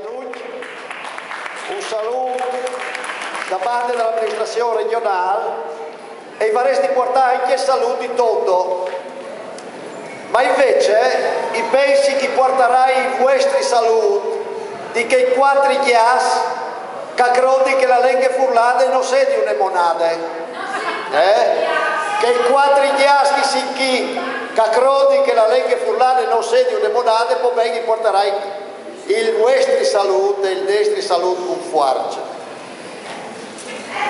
tutti, un saluto da parte dell'amministrazione regionale e vorresti portare anche saluti tutto, ma invece i pensi che porterai i vostri saluti di che quattro chias che crodi che la lingua furlata non sia di una monade, che i quattro chias che si chi che crodi che la lingua furlata non sia di una monade, poi ben gli porterai il vostro saluto e il nostro saluto con forza.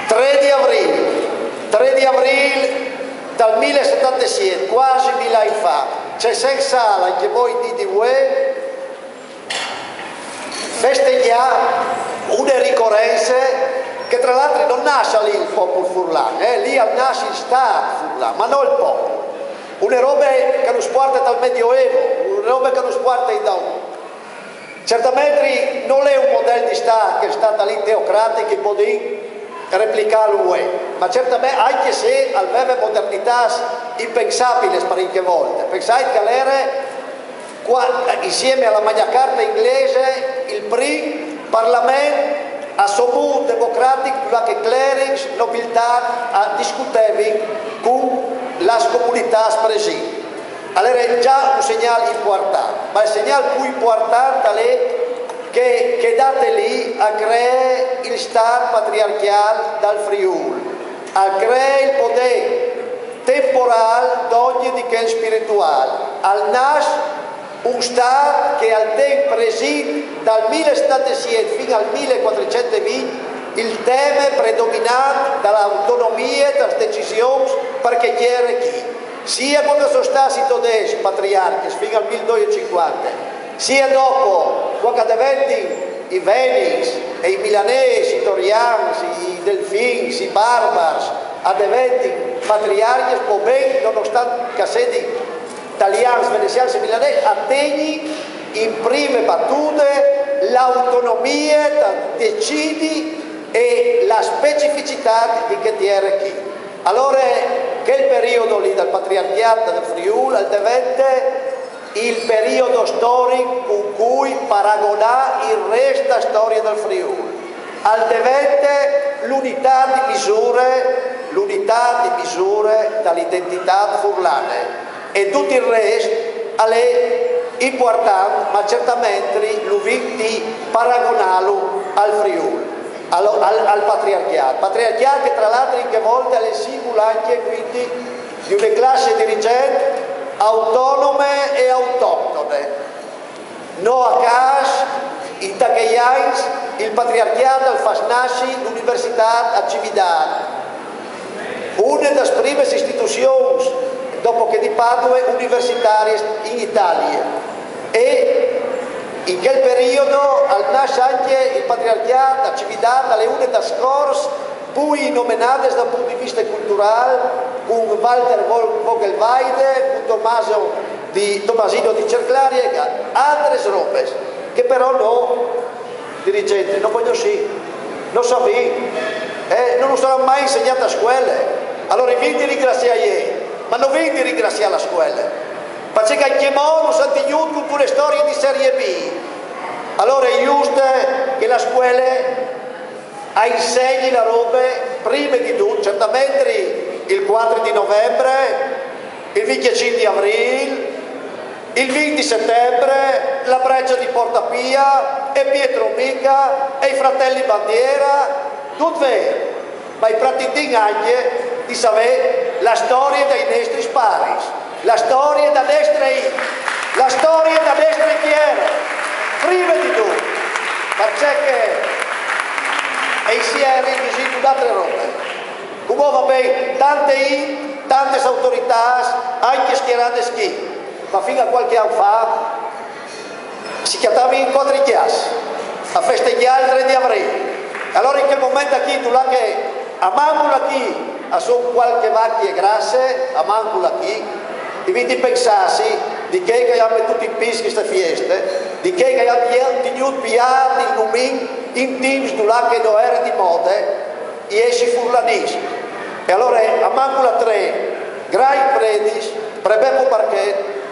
3 di aprile dal 1077, quasi 1000 anni fa, c'è senza che voi dite festeggiare una ricorrenza che tra l'altro non nasce lì il popolo furlano, lì nasce il Stato furlano, ma non il popolo. Una roba che non porta dal Medioevo, una roba che non porta da un. Certamente non è un modello di Stato che è stata lì teocratico che può replicare l'UE, ma certamente anche se aveva modernità impensabili parecchie volte. Pensate che era insieme alla Magna Carta inglese il primo Parlamento assoluto democratico che clerici, nobiltà discutevi con le comunità presenti. Allora è già un segnale importante, ma il segnale più importante è che date lì a creare il Stato patriarcale dal Friuli, a creare il potere temporale d'ogni di che spirituale, al nasce un Stato che al tempo preside dal 1707 fino al 1420 il tema predominante dall'autonomia, dalle decisioni perché chiede chi. Sia quando sono stati tedeschi patriarchi fino al 1250, sia dopo quando diventano i Veneti e i milanesi, i toriani, i delfini, i barbari, a diventare patriarchi, poi ben nonostante casseti italiani, veneziani e milanesi, attegni in prime battute l'autonomia da decidi e la specificità di che dire chi. Allora, che il periodo lì del patriarcato del Friuli diventa il periodo storico con cui paragonare il resto della storia del Friuli, diventa l'unità di misure dall'identità furlana e tutto il resto è importante, ma certamente lo di paragonarlo al Friuli. Al patriarcato che tra l'altro in che volte è simbolo anche quindi di una classe dirigente autonome e autoctone. No a caso in Tagliani il patriarcato fa nascere l'università a Cividale, una delle prime istituzioni dopo che di Padova universitarie in Italia, e in quel periodo nasce anche il patriarcato a Cividale, alle une da scorse, poi nominate dal punto di vista culturale, con Walter Vogelweide, con Tommasino di Cerclari e altre robe, che però no, dirigenti, non voglio sì, non so non saranno mai insegnate a scuola. Allora vi ringraziare, ma non vi ringraziare la scuola. Perché anche noi non siamo tenuti con le storie di serie B. Allora è giusto che la scuola insegni la roba prima di tutto, certamente il 4 di novembre, il 25 di aprile, il 20 di settembre, la breccia di Porta Pia e Pietro Mica e i fratelli Bandiera, tutto vero, ma i praticati anche di sapere la storia dei nostri spari. La storia da destra la storia da destra e chiara, prima di tutto, perché e si è requisito altre robe. Come va bene, tante autorità, anche schierate schi, ma fino a qualche anno fa si chiamava in quattro chiasse a festeggiare il 3 di aprile. Allora in quel momento qui, tu là che a Mancula qui, a son qualche macchie grasse, a Mancula qui, e quindi pensassi di che abbiamo tutti in pischi queste feste, di che abbiamo tenuto piatti il lumin in teams che non era di moda, e essi furlanismi. E allora a Mancula 3, Grai Predis, Prebeppo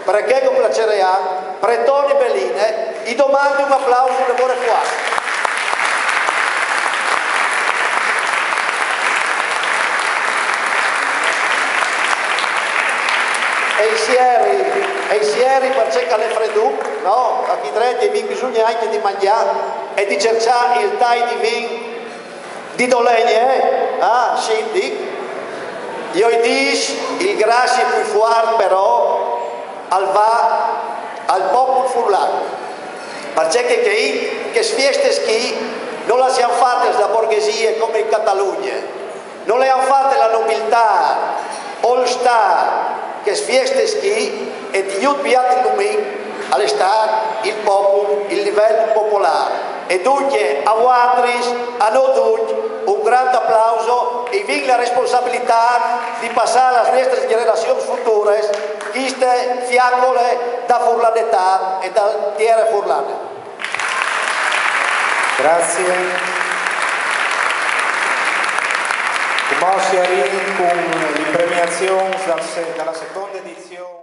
perché come la Cerean, Pretoni Belline, I domando un applauso da cuore qua. E ieri per cercare le freddu, no? A chi dredi bisogna anche di mangiare e di cercare il tai di vin di dolegne, scendi. Io dico, il grazie più fuori però al popolo furlano, perché che fieste schi non le siamo fatte da borghesie come in Catalogna, non le hanno fatte la nobiltà, all star, che fieste schi e di biati domenica all'estate il popolo, il livello popolare. E dunque a Watris, a noi tutti, un grande applauso e vi la responsabilità di passare alle nostre generazioni future queste fiaccole da furlanetà e da terre furlane. Grazie. Come si arriva con le premiazioni dalla seconda edizione.